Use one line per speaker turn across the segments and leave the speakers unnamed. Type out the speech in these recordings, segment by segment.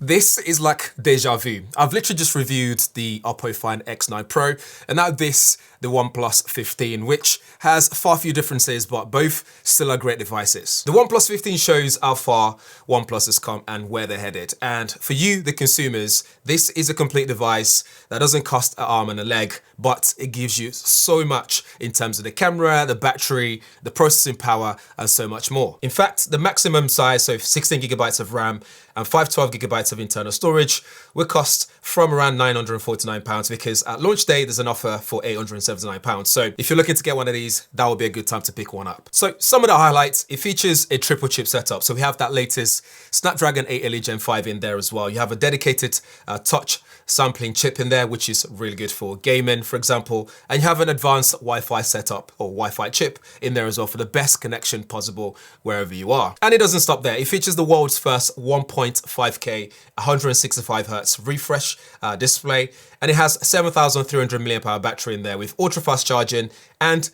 This is like deja vu. I've literally just reviewed the Oppo Find X9 Pro and now this, the OnePlus 15, which has far few differences, but both still are great devices. The OnePlus 15 shows how far OnePlus has come and where they're headed. And for you, the consumers, this is a complete device that doesn't cost an arm and a leg, but it gives you so much in terms of the camera, the battery, the processing power, and so much more. In fact, the maximum size, so 16 gigabytes of RAM and 512 gigabytes of internal storage, will cost from around £949 because at launch day, there's an offer for £879. So if you're looking to get one of these, that would be a good time to pick one up. So some of the highlights, it features a triple chip setup. So we have that latest Snapdragon 8 Elite Gen 5 in there as well. You have a dedicated touch sampling chip in there, which is really good for gaming, for example. And you have an advanced Wi-Fi setup or Wi-Fi chip in there as well for the best connection possible wherever you are. And it doesn't stop there. It features the world's first 1.5K 165 Hz refresh display, and it has 7,300 mAh battery in there with ultra fast charging and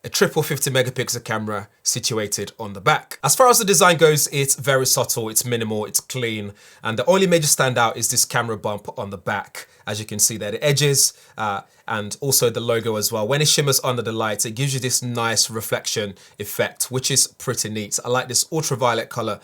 a triple 50 megapixel camera situated on the back. As far as the design goes, it's very subtle, it's minimal, it's clean, and the only major standout is this camera bump on the back. As you can see there, the edges and also the logo as well. When it shimmers under the light, it gives you this nice reflection effect, which is pretty neat. I like this ultraviolet color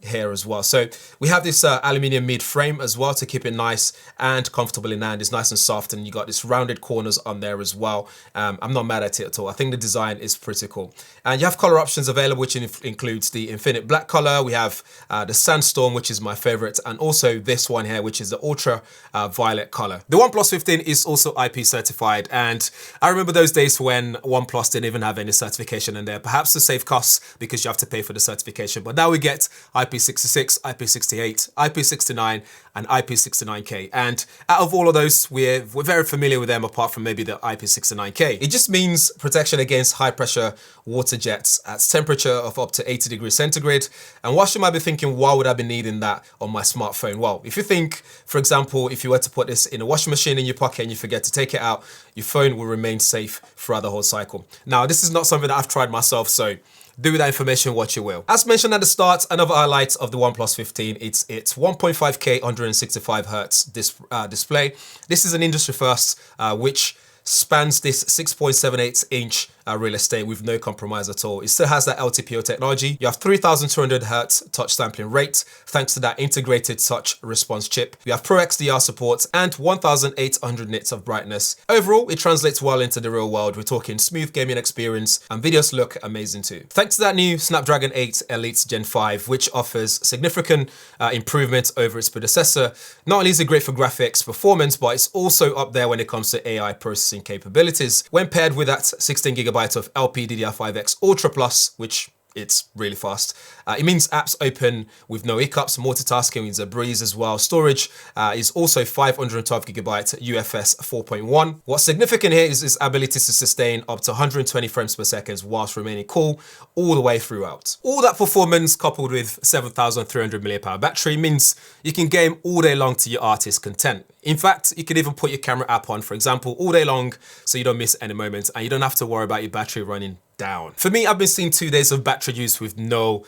here as well. So we have this aluminium mid frame as well to keep it nice and comfortable in hand. It's nice and soft, and you got this rounded corners on there as well. I'm not mad at it at all. I think the design is pretty cool. And you have color options available, which includes the infinite black color. We have the sandstorm, which is my favorite, and also this one here, which is the ultra violet color. The OnePlus 15 is also IP certified, and I remember those days when OnePlus didn't even have any certification in there, perhaps to save costs because you have to pay for the certification. But now we get IP66, IP68, IP69, and IP69K. And out of all of those, we're very familiar with them apart from maybe the IP69K. It just means protection against high pressure water jets at temperature of up to 80 degrees centigrade. And whilst you might be thinking, why would I be needing that on my smartphone? Well, if you think, for example, if you were to put this in a washing machine in your pocket and you forget to take it out, your phone will remain safe throughout the whole cycle. Now, this is not something that I've tried myself, so do with that information what you will. As mentioned at the start, another highlight of the OnePlus 15, it's 1.5K 165 Hz display. This is an industry first, which spans this 6.78 inch real estate with no compromise at all. It still has that LTPO technology. You have 3,200 Hz touch sampling rate thanks to that integrated touch response chip. You have Pro XDR support and 1,800 nits of brightness. Overall, it translates well into the real world. We're talking smooth gaming experience and videos look amazing too. Thanks to that new Snapdragon 8 Elite Gen 5, which offers significant improvements over its predecessor. Not only is it great for graphics performance, but it's also up there when it comes to AI processing capabilities. When paired with that 16 gigabytes of LPDDR5X Ultra Plus, which it's really fast. It means apps open with no hiccups. Multitasking is a breeze as well. Storage is also 512 gigabyte UFS 4.1. What's significant here is its ability to sustain up to 120 frames per second whilst remaining cool all the way throughout. All that performance coupled with 7,300 mAh battery means you can game all day long to your artist's content. In fact, you can even put your camera app on, for example, all day long so you don't miss any moments and you don't have to worry about your battery running down. For me, I've been seeing 2 days of battery use with no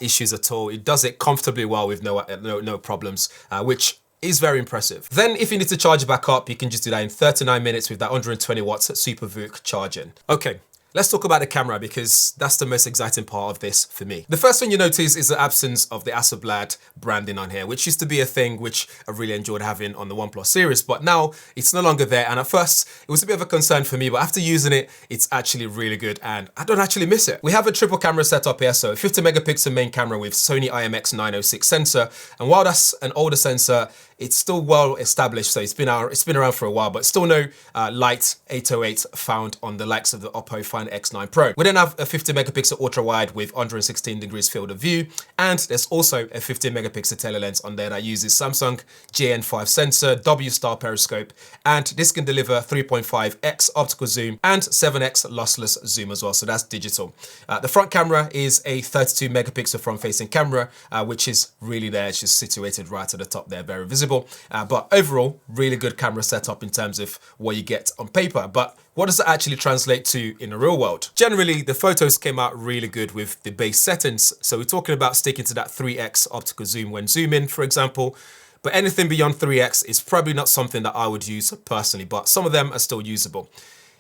issues at all. It does it comfortably well with no problems, which is very impressive. Then if you need to charge it back up, you can just do that in 39 minutes with that 120 watts SuperVOOC charging. Okay. Let's talk about the camera because that's the most exciting part of this for me. The first thing you notice is the absence of the Hasselblad branding on here, which used to be a thing which I really enjoyed having on the OnePlus series, but now it's no longer there. And at first, it was a bit of a concern for me, but after using it, it's actually really good and I don't actually miss it. We have a triple camera setup here, so a 50 megapixel main camera with Sony IMX906 sensor. And while that's an older sensor, it's still well established, so it's been around for a while, but still no light 808 found on the likes of the Oppo Find X9 Pro. We then have a 50 megapixel ultra wide with 116 degrees field of view, and there's also a 50 megapixel telelens on there that uses Samsung JN5 sensor, W-style periscope, and this can deliver 3.5x optical zoom and 7x lossless zoom as well, so that's digital. The front camera is a 32 megapixel front-facing camera, which is really there. It's just situated right at the top there, very visible. But overall, really good camera setup in terms of what you get on paper. But what does that actually translate to in the real world? Generally, the photos came out really good with the base settings. So we're talking about sticking to that 3x optical zoom when zooming, for example. but anything beyond 3x is probably not something that I would use personally, but some of them are still usable.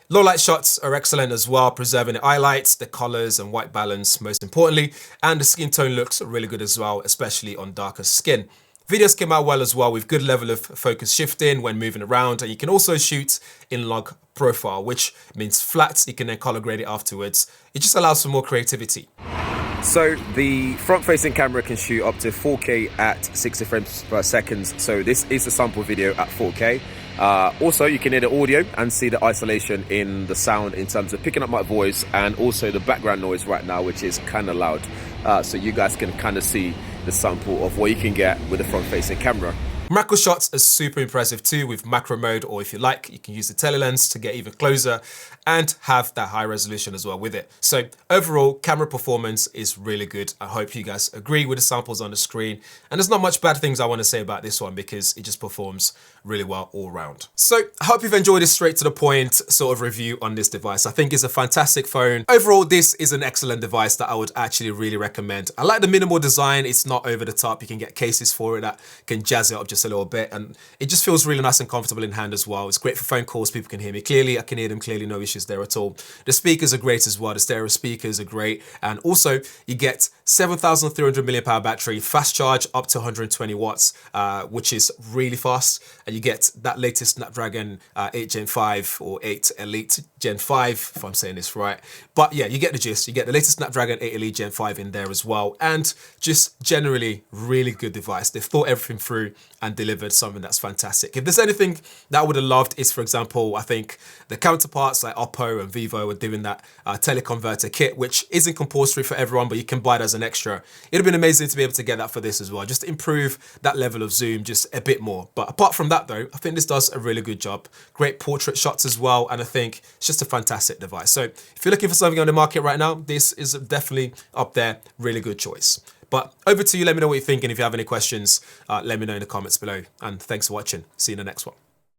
Low light shots are excellent as well, preserving the highlights, the colors and white balance most importantly, and the skin tone looks really good as well, especially on darker skin. Videos came out well as well with good level of focus shifting when moving around, and you can also shoot in log profile, which means flat, you can then color grade it afterwards. It just allows for more creativity.
So the front-facing camera can shoot up to 4K at 60 frames per second. So this is a sample video at 4K. Also, you can hear the audio and see the isolation in the sound in terms of picking up my voice and also the background noise right now, which is kind of loud. So you guys can kind of see the sample of what you can get with the front-facing camera.
Macro shots are super impressive too with macro mode, or if you like, you can use the telelens to get even closer and have that high resolution as well with it. So overall, camera performance is really good. I hope you guys agree with the samples on the screen. And there's not much bad things I want to say about this one because it just performs really well all around. So I hope you've enjoyed this straight to the point sort of review on this device. I think it's a fantastic phone. Overall, this is an excellent device that I would actually really recommend. I like the minimal design. It's not over the top. You can get cases for it that can jazz it up just a little bit, and it just feels really nice and comfortable in hand as well. It's great for phone calls. People can hear me clearly. I can hear them clearly. No issues there at all. The speakers are great as well. The stereo speakers are great, and also you get 7,300 milliamp hour battery, fast charge up to 120 watts, which is really fast, and you get that latest Snapdragon 8 Gen 5 or 8 Elite Gen 5, if I'm saying this right. But yeah, you get the gist. You get the latest Snapdragon 8 Elite Gen 5 in there as well, and just generally really good device. They've thought everything through and delivered something that's fantastic. If there's anything that I would have loved is, for example, I think the counterparts like Oppo and Vivo are doing that teleconverter kit, which isn't compulsory for everyone, but you can buy it as an extra. It'd have been amazing to be able to get that for this as well, just to improve that level of zoom just a bit more. But apart from that though, I think this does a really good job. Great portrait shots as well, and I think it's just a fantastic device. So if you're looking for something on the market right now, this is definitely up there, really good choice. But over to you, let me know what you think, and if you have any questions, let me know in the comments below. And thanks for watching. See you in the next one.